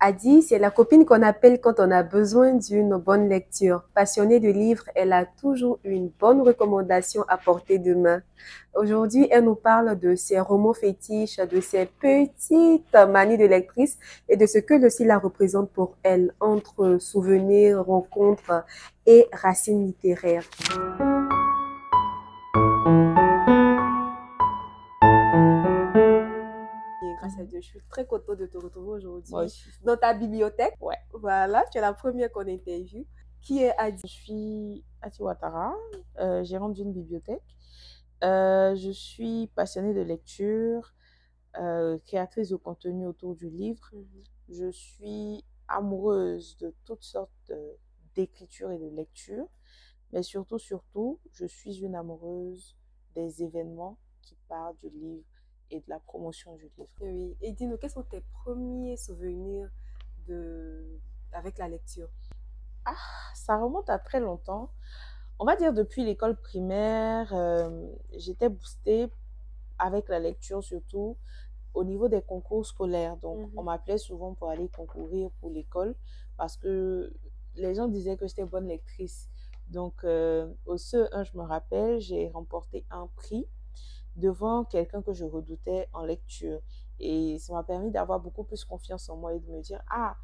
Adi, c'est la copine qu'on appelle quand on a besoin d'une bonne lecture. Passionnée de livres, elle a toujours une bonne recommandation à portée de main. Aujourd'hui, elle nous parle de ses romans fétiches, de ses petites manies de lectrice et de ce que le style la représente pour elle entre souvenirs, rencontres et racines littéraires. Et grâce à Mhm. Dieu, je suis très contente de te retrouver Moi aujourd'hui aussi. dans ta bibliothèque. Ouais. Voilà, tu es la première qu'on interviewe. Qui est Adi? Je suis Ati Ouattara, gérante d'une bibliothèque. Je suis passionnée de lecture, créatrice de contenu autour du livre. Mhm. Je suis amoureuse de toutes sortes d'écriture et de lecture. Mais surtout, je suis une amoureuse des événements qui parlent du livre et de la promotion du livre. Oui. Et dis-nous, quels sont tes premiers souvenirs de... avec la lecture? Ah, ça remonte à très longtemps. On va dire depuis l'école primaire, j'étais boostée avec la lecture surtout au niveau des concours scolaires. Donc, on Mhm. m'appelait souvent pour aller concourir pour l'école parce que les gens disaient que j'étais bonne lectrice. Donc, au CE1, je me rappelle, j'ai remporté un prix devant quelqu'un que je redoutais en lecture. Et ça m'a permis d'avoir beaucoup plus confiance en moi et de me dire, ah,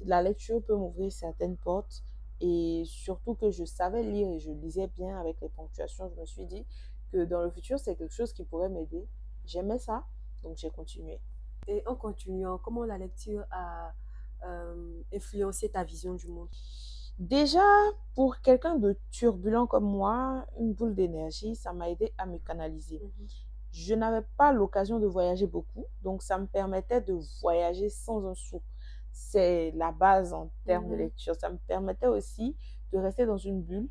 la lecture peut m'ouvrir certaines portes. Et surtout que je savais lire et je lisais bien avec les ponctuations, je me suis dit que dans le futur, c'est quelque chose qui pourrait m'aider. J'aimais ça, donc j'ai continué. Et en continuant, comment la lecture a influencé ta vision du monde? Déjà, pour quelqu'un de turbulent comme moi, une boule d'énergie, ça m'a aidé à me canaliser. Mhm. Je n'avais pas l'occasion de voyager beaucoup, donc ça me permettait de voyager sans un sou. C'est la base en termes de Mhm. lecture. Ça me permettait aussi de rester dans une bulle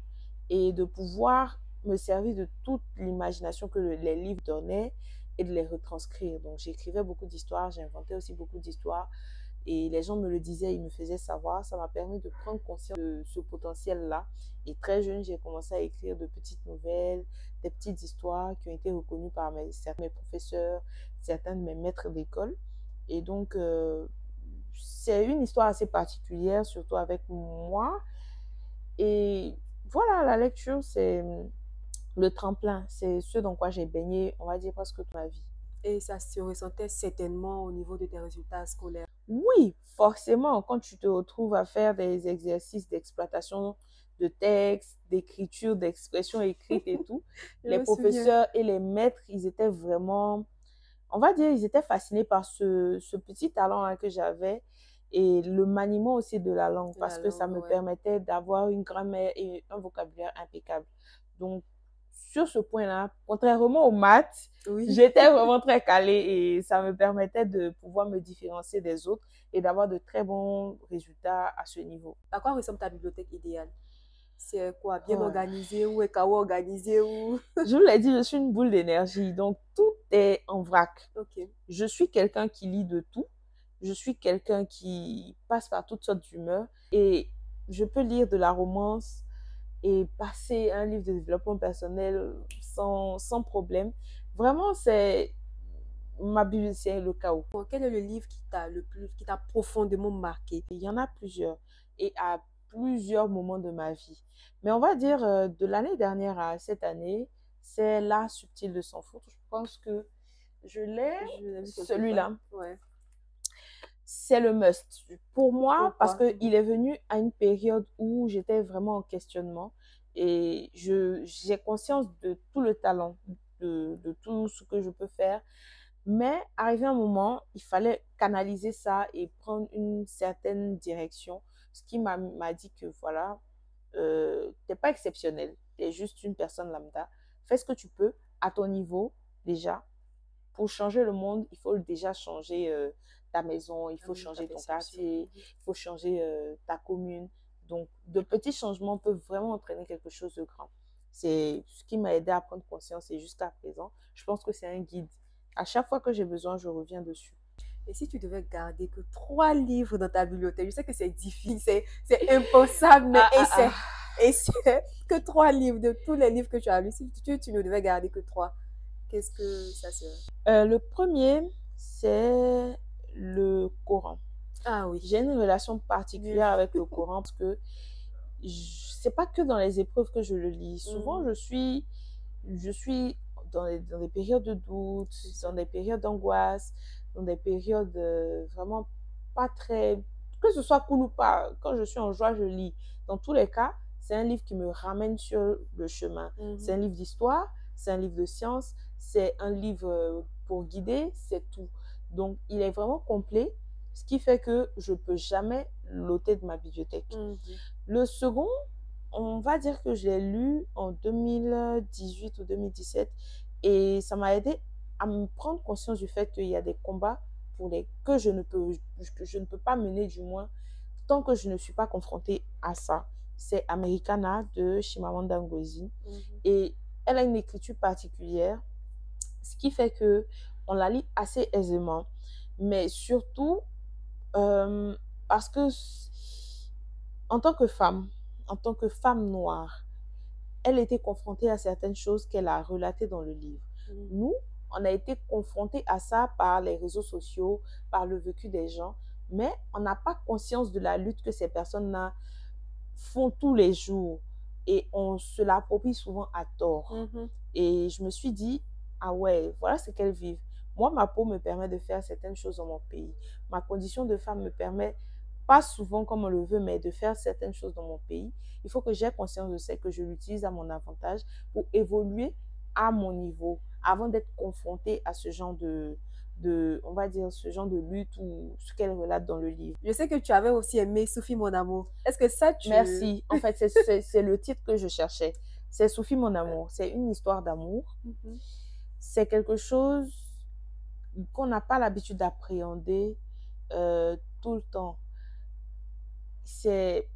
et de pouvoir me servir de toute l'imagination que les livres donnaient et de les retranscrire. Donc j'écrivais beaucoup d'histoires, j'inventais aussi beaucoup d'histoires et les gens me le disaient, ils me faisaient savoir. Ça m'a permis de prendre conscience de ce potentiel-là. Et très jeune, j'ai commencé à écrire de petites nouvelles, des petites histoires qui ont été reconnues par certains de mes professeurs, certains de mes maîtres d'école. Et donc, c'est une histoire assez particulière, surtout avec moi. Et voilà, la lecture, c'est le tremplin. C'est ce dans quoi j'ai baigné, on va dire, presque toute ma vie. Et ça se ressentait certainement au niveau de tes résultats scolaires. Oui, forcément, quand tu te retrouves à faire des exercices d'exploitation de texte, d'écriture, d'expression écrite et tout, Je les me souviens. professeurs et les maîtres, ils étaient vraiment, on va dire, ils étaient fascinés par ce petit talent-là que j'avais et le maniement aussi de la langue La parce que ça langue, me ouais. permettait d'avoir une grammaire et un vocabulaire impeccable. Donc, sur ce point-là, contrairement aux maths, Oui. j'étais vraiment très calée et ça me permettait de pouvoir me différencier des autres et d'avoir de très bons résultats à ce niveau. À quoi ressemble ta bibliothèque idéale? C'est quoi? Bien Ouais. organisé ou est chaos organisé ou... Je vous l'ai dit, je suis une boule d'énergie, donc tout est en vrac. Ok. Je suis quelqu'un qui lit de tout. Je suis quelqu'un qui passe par toutes sortes d'humeurs et je peux lire de la romance et passer un livre de développement personnel sans problème. Vraiment, c'est ma Bible, c'est le chaos. Bon, quel est le livre qui t'a le plus, qui t'a profondément marqué? Il y en a plusieurs et à plusieurs moments de ma vie. Mais on va dire de l'année dernière à cette année, c'est L'art subtil de s'en foutre. Je pense que je l'ai, Je l'ai vu quelque part. celui-là. Ouais. C'est le must pour moi parce Pourquoi? qu'il est venu à une période où j'étais vraiment en questionnement et j'ai conscience de tout le talent, de tout ce que je peux faire. Mais arrivé un moment, il fallait canaliser ça et prendre une certaine direction. Ce qui m'a dit que voilà, t'es pas exceptionnel, t'es juste une personne lambda. Fais ce que tu peux à ton niveau déjà pour changer le monde, il faut déjà changer ta maison, il faut Ta changer ton perception. quartier, il faut changer ta commune. Donc, de petits changements peuvent vraiment entraîner quelque chose de grand. C'est ce qui m'a aidé à prendre conscience et jusqu'à présent, je pense que c'est un guide. À chaque fois que j'ai besoin, je reviens dessus. Et si tu devais garder que 3 livres dans ta bibliothèque, je sais que c'est difficile, c'est impensable, mais Ah, ah, essaie. ah. Essaie que 3 livres de tous les livres que tu as lus. Si tu ne devais garder que trois, qu'est-ce que ça serait? Le premier, c'est le Coran. Ah oui. J'ai une relation particulière avec le Coran parce que c'est pas que dans les épreuves que je le lis. Souvent, je suis dans des périodes de doute, dans des périodes d'angoisse, dans des périodes vraiment pas très... Que ce soit cool ou pas, quand je suis en joie, je lis. Dans tous les cas, c'est un livre qui me ramène sur le chemin. C'est un livre d'histoire, c'est un livre de science, c'est un livre pour guider, c'est tout. Donc, il est vraiment complet, ce qui fait que je ne peux jamais l'ôter de ma bibliothèque. Le second, on va dire que je l'ai lu en 2018 ou 2017 et ça m'a aidé à me prendre conscience du fait qu'il y a des combats que je ne peux pas mener, du moins tant que je ne suis pas confrontée à ça. C'est Americana de Chimamanda Ngozi et elle a une écriture particulière, ce qui fait que on la lit assez aisément, mais surtout parce que en tant que femme, en tant que femme noire, elle était confrontée à certaines choses qu'elle a relatées dans le livre. Nous, on a été confrontés à ça par les réseaux sociaux, par le vécu des gens, mais on n'a pas conscience de la lutte que ces personnes-là font tous les jours et on se l'approprie souvent à tort. Et je me suis dit, ah ouais, voilà ce qu'elles vivent. Moi, ma peau me permet de faire certaines choses dans mon pays. Ma condition de femme me permet, pas souvent comme on le veut, mais de faire certaines choses dans mon pays. Il faut que j'aie conscience de ça, que je l'utilise à mon avantage pour évoluer à mon niveau avant d'être confrontée à ce genre on va dire, ce genre de lutte ou ce qu'elle relate dans le livre. Je sais que tu avais aussi aimé Sophie, mon amour. Est-ce que ça, tu... Merci. En fait, c'est le titre que je cherchais. C'est Sophie, mon amour. C'est une histoire d'amour. C'est quelque chose qu'on n'a pas l'habitude d'appréhender tout le temps. C'est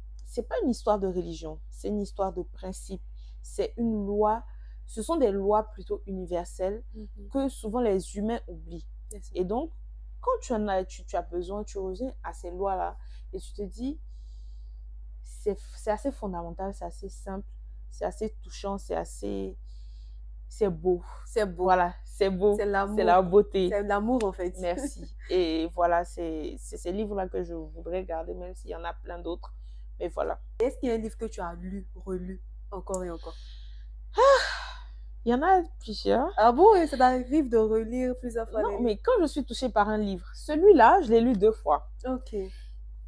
pas une histoire de religion, c'est une histoire de principe. C'est une loi, ce sont des lois plutôt universelles que souvent les humains oublient. Et donc, quand tu as besoin, tu reviens à ces lois-là et tu te dis, c'est assez fondamental, c'est assez simple, c'est assez touchant, c'est beau. C'est beau. Voilà, c'est beau. C'est l'amour. C'est la beauté. C'est l'amour, en fait. Merci. Et voilà, c'est ces livres-là que je voudrais garder, même s'il y en a plein d'autres. Mais voilà. Est-ce qu'il y a un livre que tu as lu, relu, encore et encore? Il y en a plusieurs. Ah bon, ça t'arrive de relire plusieurs fois? Non, mais quand je suis touchée par un livre, celui-là, je l'ai lu 2 fois. Ok.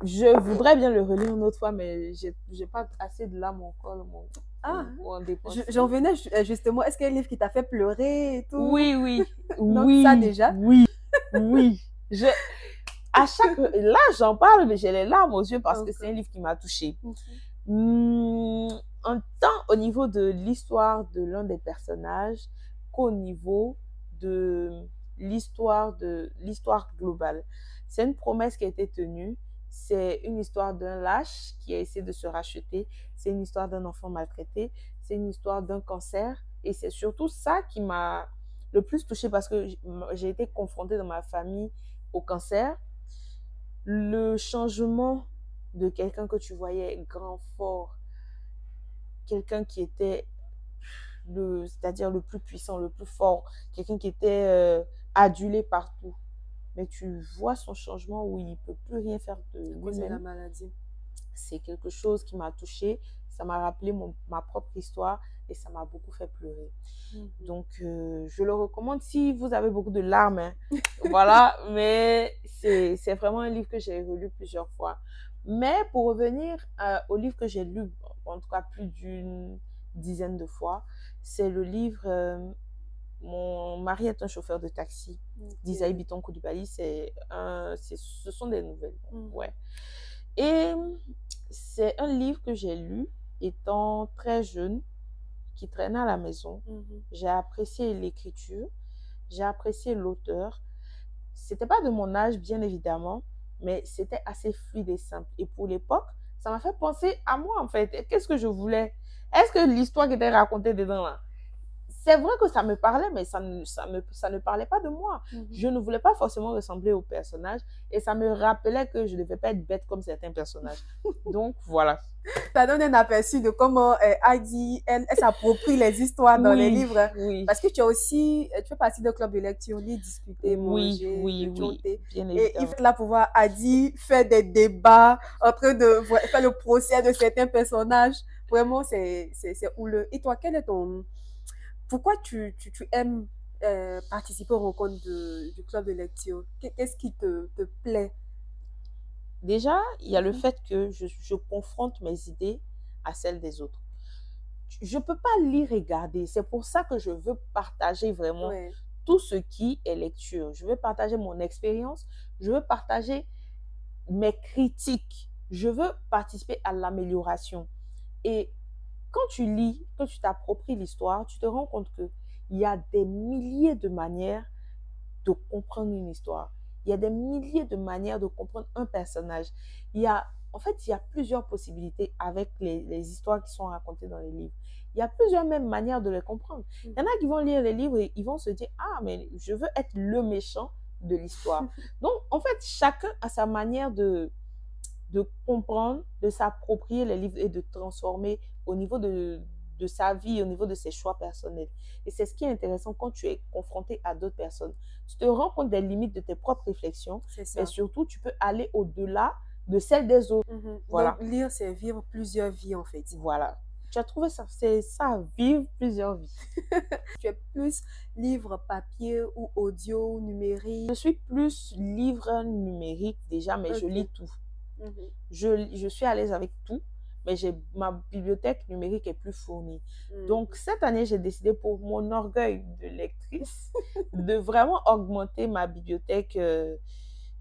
Je voudrais bien le relire une autre fois, mais j'ai pas assez de larmes encore. J'en venais justement. Est-ce qu'il y a un livre qui t'a fait pleurer et tout? Oui. Donc, oui. ça déjà? Oui. Là, j'en parle, mais j'ai les larmes aux yeux parce que c'est un livre qui m'a touchée. Tant au niveau de l'histoire de l'un des personnages qu'au niveau de l'histoire globale. C'est une promesse qui a été tenue. C'est une histoire d'un lâche qui a essayé de se racheter. C'est une histoire d'un enfant maltraité. C'est une histoire d'un cancer. Et c'est surtout ça qui m'a le plus touchée parce que j'ai été confrontée dans ma famille au cancer. Le changement de quelqu'un que tu voyais grand, fort, quelqu'un qui était c'est-à-dire le plus puissant, le plus fort, quelqu'un qui était adulé partout. Mais tu vois son changement où il ne peut plus rien faire de lui-même. La maladie. C'est quelque chose qui m'a touchée. Ça m'a rappelé ma propre histoire et ça m'a beaucoup fait pleurer. Donc, je le recommande si vous avez beaucoup de larmes. Hein. Voilà, mais c'est vraiment un livre que j'ai relu plusieurs fois. Mais pour revenir au livre que j'ai lu, en tout cas plus d'une dizaine de fois, c'est le livre Mon mari est un chauffeur de taxi d'Isaïe Biton Koulibaly. Ce sont des nouvelles. Ouais. Et c'est un livre que j'ai lu étant très jeune, qui traînait à la maison. J'ai apprécié l'écriture, j'ai apprécié l'auteur. C'était pas de mon âge, bien évidemment, mais c'était assez fluide et simple. Et pour l'époque, ça m'a fait penser à moi, en fait. Qu'est-ce que je voulais? Est-ce que l'histoire qui était racontée dedans, là, c'est vrai que ça me parlait, mais ça ne parlait pas de moi. Je ne voulais pas forcément ressembler au personnage et ça me rappelait que je ne devais pas être bête comme certains personnages. Donc, voilà. Ça donne un aperçu de comment Heidi, elle s'approprie les histoires dans les livres. Oui. Parce que tu fais partie d'un club de lecture, lire, discuter, manger, oui, bien et il évidemment. faut là pouvoir, Heidi, faire des débats, en train de faire le procès de certains personnages. Vraiment, c'est houleux. Et toi, quel est ton... Pourquoi tu aimes participer aux rencontres du club de lecture? Qu'est-ce qui te plaît? Déjà, il y a le fait que je confronte mes idées à celles des autres. Je ne peux pas lire et garder. C'est pour ça que je veux partager vraiment tout ce qui est lecture. Je veux partager mon expérience. Je veux partager mes critiques. Je veux participer à l'amélioration. Et quand tu lis, quand tu t'appropries l'histoire, tu te rends compte qu'il y a des milliers de manières de comprendre une histoire. Il y a des milliers de manières de comprendre un personnage. En fait, il y a plusieurs possibilités avec les histoires qui sont racontées dans les livres. Il y a plusieurs mêmes manières de les comprendre. Il y en a qui vont lire les livres et ils vont se dire « Ah, mais je veux être le méchant de l'histoire. » Donc, en fait, chacun a sa manière de comprendre, de s'approprier les livres et de transformer au niveau de sa vie, au niveau de ses choix personnels. Et c'est ce qui est intéressant quand tu es confronté à d'autres personnes. Tu te rends compte des limites de tes propres réflexions, mais surtout, tu peux aller au-delà de celles des autres. Voilà. Donc, lire, c'est vivre plusieurs vies, en fait. Voilà. Tu as trouvé ça, c'est ça, vivre plusieurs vies. Tu es plus livre papier ou audio, numérique? Je suis plus livre numérique déjà, mais je lis tout. Je suis à l'aise avec tout, mais ma bibliothèque numérique est plus fournie. Donc, cette année, j'ai décidé pour mon orgueil de lectrice de vraiment augmenter ma bibliothèque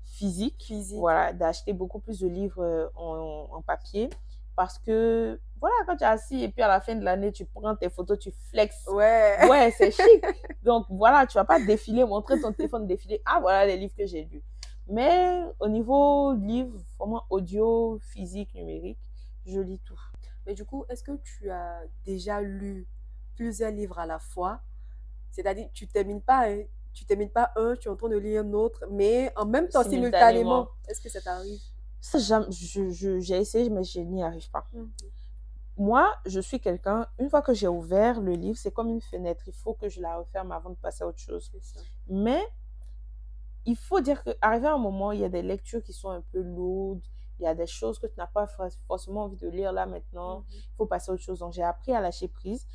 physique. Voilà, d'acheter beaucoup plus de livres en papier. Parce que, voilà, quand tu es assis et puis à la fin de l'année, tu prends tes photos, tu flexes. Ouais, c'est chic. Donc, voilà, tu ne vas pas défiler, montrer ton téléphone défiler. Ah, voilà les livres que j'ai lus. Mais au niveau livre, vraiment audio, physique, numérique, je lis tout. Mais du coup, est-ce que tu as déjà lu plusieurs livres à la fois? C'est-à-dire, tu termines pas un, tu es en train de lire un autre, mais en même temps, simultanément. Est-ce que ça t'arrive? J'ai essayé, mais je n'y arrive pas. Moi, je suis quelqu'un, une fois que j'ai ouvert le livre, c'est comme une fenêtre. Il faut que je la referme avant de passer à autre chose. Mais il faut dire qu'arrivé à un moment, il y a des lectures qui sont un peu lourdes. Il y a des choses que tu n'as pas forcément envie de lire là maintenant. Il faut passer à autre chose. Donc, j'ai appris à lâcher prise.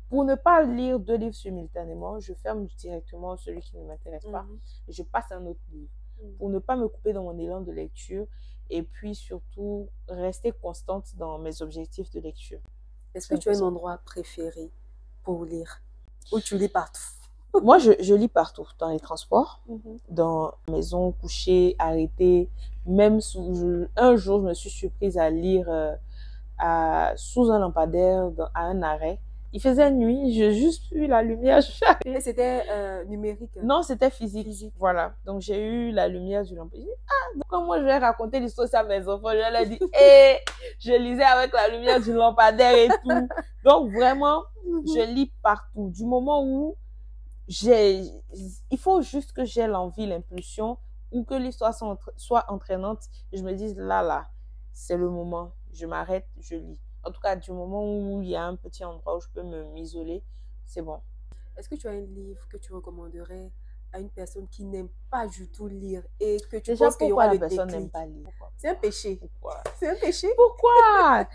Pour ne pas lire 2 livres simultanément, je ferme directement celui qui ne m'intéresse pas et je passe à un autre livre. Pour ne pas me couper dans mon élan de lecture et puis surtout rester constante dans mes objectifs de lecture. Est-ce que tu as un endroit préféré pour lire? Ou tu lis partout? Moi, je lis partout, dans les transports, dans la maison, couchée, arrêtée. Même un jour, je me suis surprise à lire sous un lampadaire à un arrêt. Il faisait nuit, j'ai juste eu la lumière. Et c'était numérique? Non, c'était physique. Voilà. Donc, j'ai eu la lumière du lampadaire. J'ai dit, ah, donc quand moi je vais raconter l'histoire à mes enfants, je leur ai dit, hé, je lisais avec la lumière du lampadaire et tout. Donc, vraiment, je lis partout. Du moment où il faut juste que j'ai l'envie, l'impulsion, ou que l'histoire soit entraînante, et je me dise, là, c'est le moment. Je m'arrête, je lis. En tout cas, du moment où il y a un petit endroit où je peux m'isoler, c'est bon. Est-ce que tu as un livre que tu recommanderais à une personne qui n'aime pas du tout lire et que tu penses qu'il y aura le déclic? Pourquoi la personne n'aime pas lire? C'est un péché. Pourquoi? C'est un péché. Pourquoi?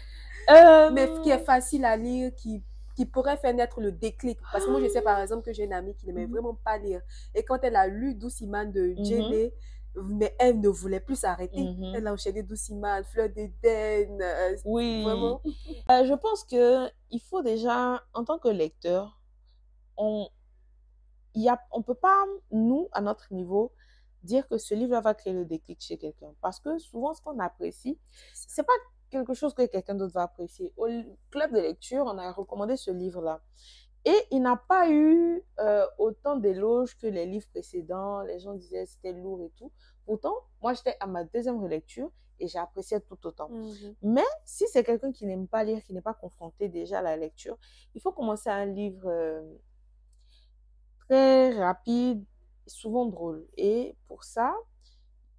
Mais qui est facile à lire, qui pourrait faire naître le déclic. Parce que moi, je sais par exemple que j'ai une amie qui n'aimait vraiment pas lire. Et quand elle a lu Doucimane de Djélé, mais elle ne voulait plus s'arrêter. Elle a enchaîné Doucimane, Fleur d'Éden. Oui. Vraiment. Je pense qu'il faut déjà, en tant que lecteur, on ne peut pas, nous, à notre niveau, dire que ce livre va créer le déclic chez quelqu'un. Parce que souvent, ce qu'on apprécie, c'est pas quelque chose que quelqu'un d'autre va apprécier. Au club de lecture, on a recommandé ce livre-là. Et il n'a pas eu autant d'éloges que les livres précédents. Les gens disaient que c'était lourd et tout. Pourtant, moi, j'étais à ma deuxième relecture et j'ai apprécié tout autant. Mais si c'est quelqu'un qui n'aime pas lire, qui n'est pas confronté déjà à la lecture, il faut commencer un livre très rapide, souvent drôle. Et pour ça,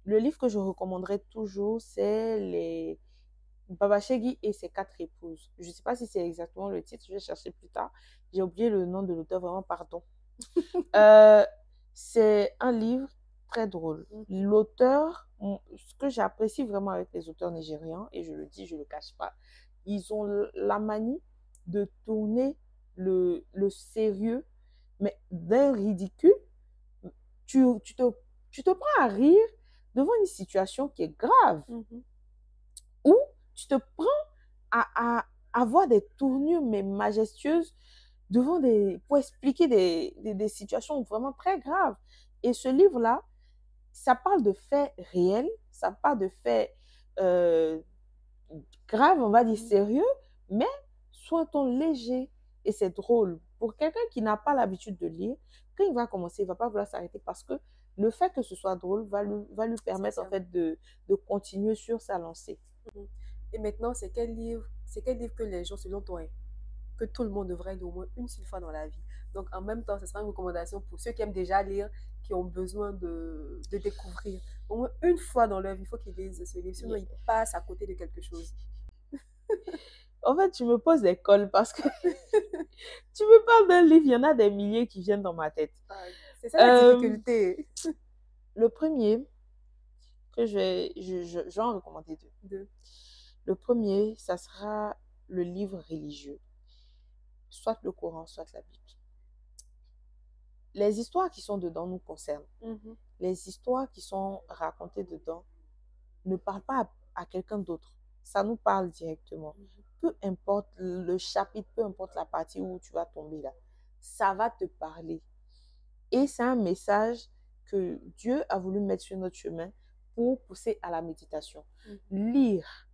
le livre que je recommanderais toujours, c'est les Babachegui et ses quatre épouses. Je ne sais pas si c'est exactement le titre, je vais chercher plus tard. J'ai oublié le nom de l'auteur, vraiment, pardon. C'est un livre très drôle. L'auteur, ce que j'apprécie vraiment avec les auteurs nigérians, et je le dis, je ne le cache pas, ils ont la manie de tourner le sérieux, mais d'un ridicule. Tu, tu, te, tu te prends à rire devant une situation qui est grave, ou tu te prends à avoir des tournures mais majestueuses pour expliquer des situations vraiment très graves. Et ce livre-là, ça parle de faits réels, ça parle de faits graves, on va dire sérieux, mais soit-on léger et c'est drôle. Pour quelqu'un qui n'a pas l'habitude de lire, quand il va commencer, il ne va pas vouloir s'arrêter parce que le fait que ce soit drôle va lui permettre en fait de continuer sur sa lancée. Et maintenant, c'est quel livre que les gens, selon toi, que tout le monde devrait lire au moins une seule fois dans la vie? Donc, en même temps, ce sera une recommandation pour ceux qui aiment déjà lire, qui ont besoin de découvrir. Au moins une fois dans leur vie, il faut qu'ils lisent ce livre, sinon ils passent à côté de quelque chose. En fait, tu me poses des cols parce que tu me parles d'un livre, il y en a des milliers qui viennent dans ma tête. C'est ça la difficulté. Le premier, que je vais en recommander deux. Le premier, ça sera le livre religieux, soit le Coran, soit la Bible. Les histoires qui sont dedans nous concernent. Les histoires qui sont racontées dedans ne parlent pas à quelqu'un d'autre. Ça nous parle directement. Peu importe le chapitre, peu importe la partie où tu vas tomber là, ça va te parler. Et c'est un message que Dieu a voulu mettre sur notre chemin pour pousser à la méditation. Lire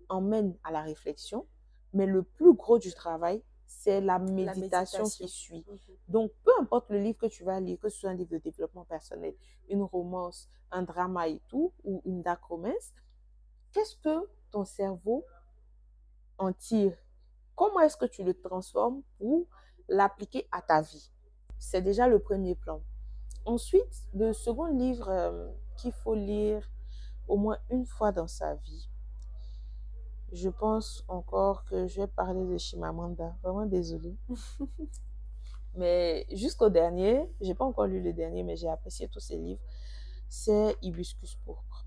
emmène à la réflexion, mais le plus gros du travail, c'est la méditation qui suit. Donc, peu importe le livre que tu vas lire, que ce soit un livre de développement personnel, une romance, un drama et tout, ou une dark romance, qu'est-ce que ton cerveau en tire? Comment est-ce que tu le transformes pour l'appliquer à ta vie? C'est déjà le premier plan. Ensuite, le second livre qu'il faut lire au moins une fois dans sa vie, je pense encore que je vais parler de Chimamanda. Vraiment désolée. Mais jusqu'au dernier, je n'ai pas encore lu le dernier, mais j'ai apprécié tous ses livres. C'est Hibiscus pourpre.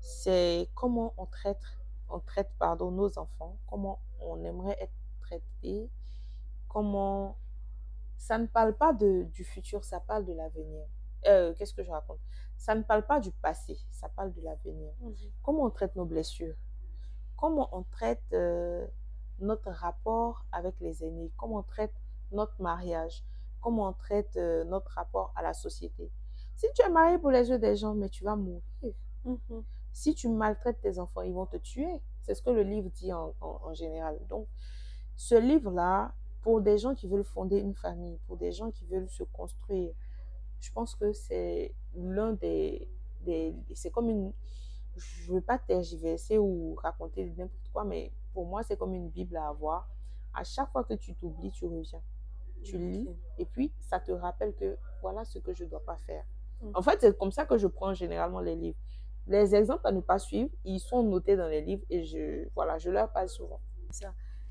C'est comment on traite nos enfants, comment on aimerait être traité, comment... Ça ne parle pas du futur, ça parle de l'avenir. Qu'est-ce que je raconte? Ça ne parle pas du passé, ça parle de l'avenir. Comment on traite nos blessures? Comment on traite notre rapport avec les aînés, comment on traite notre mariage, comment on traite notre rapport à la société. Si tu es marié pour les yeux des gens, mais tu vas mourir. Si tu maltraites tes enfants, ils vont te tuer. C'est ce que le livre dit en général. Donc, ce livre-là, pour des gens qui veulent fonder une famille, pour des gens qui veulent se construire, je pense que c'est l'un c'est comme une... Je ne veux pas tergiverser ou raconter n'importe quoi, mais pour moi, c'est comme une Bible à avoir. À chaque fois que tu t'oublies, tu reviens. Tu lis et puis ça te rappelle que voilà ce que je ne dois pas faire. En fait, c'est comme ça que je prends généralement les livres. Les exemples à ne pas suivre, ils sont notés dans les livres et je leur parle souvent.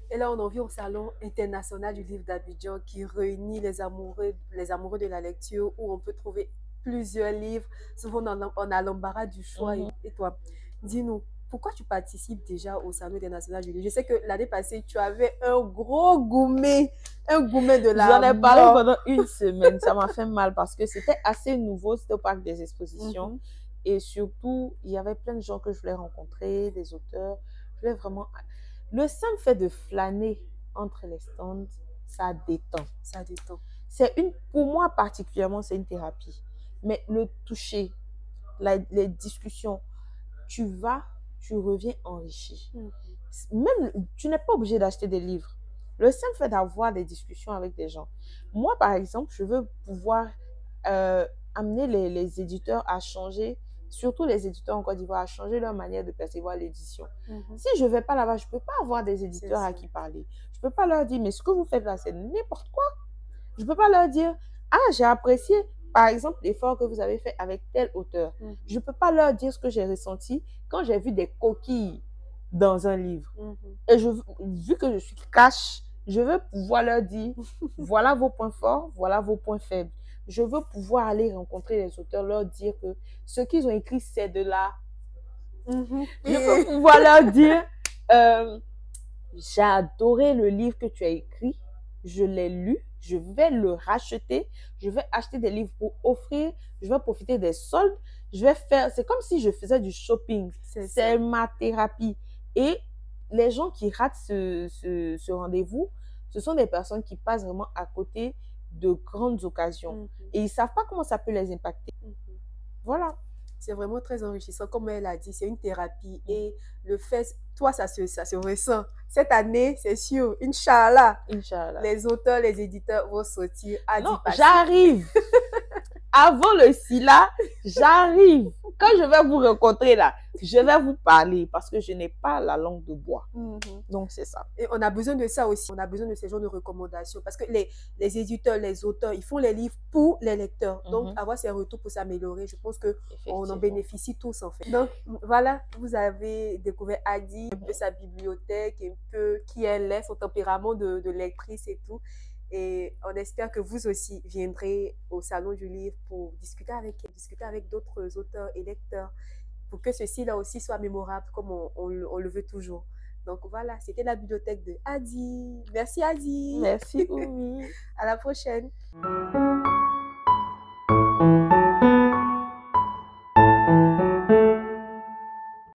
Et là, on en vient au Salon international du livre d'Abidjan qui réunit les amoureux de la lecture, où on peut trouver plusieurs livres. Souvent, on a l'embarras du choix. Et toi, dis-nous, pourquoi tu participes déjà au Salon international du livre? Je sais que l'année passée, tu avais un gros gourmet de la J'en ai parlé pendant une semaine. Ça m'a fait mal parce que c'était assez nouveau. C'était au parc des expositions. Et surtout, il y avait plein de gens que je voulais rencontrer, des auteurs. Je voulais vraiment... Le simple fait de flâner entre les stands, ça détend. Ça détend. Pour moi particulièrement, c'est une thérapie. Mais le toucher, les discussions, tu reviens enrichi. Même, tu n'es pas obligé d'acheter des livres. Le simple fait d'avoir des discussions avec des gens. Moi, par exemple, je veux pouvoir amener les éditeurs à changer, surtout les éditeurs en Côte d'Ivoire, à changer leur manière de percevoir l'édition. Si je ne vais pas là-bas, je ne peux pas avoir des éditeurs à qui parler. Je ne peux pas leur dire, mais ce que vous faites là, c'est n'importe quoi. Je ne peux pas leur dire, ah, j'ai apprécié, par exemple, l'effort que vous avez fait avec tel auteur. Je ne peux pas leur dire ce que j'ai ressenti quand j'ai vu des coquilles dans un livre. Et vu que je suis cash, je veux pouvoir leur dire, voilà vos points forts, voilà vos points faibles. Je veux pouvoir aller rencontrer les auteurs, leur dire que ce qu'ils ont écrit, c'est de là. Je veux pouvoir leur dire, j'ai adoré le livre que tu as écrit, je l'ai lu, je vais le racheter, je vais acheter des livres pour offrir, je vais profiter des soldes, je vais faire, c'est comme si je faisais du shopping, c'est ma thérapie. Et les gens qui ratent ce rendez-vous, ce sont des personnes qui passent vraiment à côté de grandes occasions. Et ils ne savent pas comment ça peut les impacter. Voilà. C'est vraiment très enrichissant. Comme elle a dit, c'est une thérapie. Et le fait, toi, ça se ressent. Cette année, c'est sûr, Inch'Allah, les auteurs, les éditeurs vont sortir à non, j'arrive. Avant le SILA, j'arrive. Quand je vais vous rencontrer là, je vais vous parler parce que je n'ai pas la langue de bois. Donc, c'est ça. Et on a besoin de ça aussi. On a besoin de ces genres de recommandations parce que les éditeurs, les auteurs, ils font les livres pour les lecteurs. Donc, avoir ces retours pour s'améliorer, je pense qu'on en bénéficie tous en fait. Donc, voilà, vous avez découvert Adi, un peu sa bibliothèque, un peu qui elle est, son tempérament de lectrice et tout. Et on espère que vous aussi viendrez au Salon du Livre pour discuter avec d'autres auteurs et lecteurs pour que ceci là aussi soit mémorable comme on le veut toujours. Donc voilà, c'était la bibliothèque de Adi. Merci Adi. Merci Oumi. À la prochaine.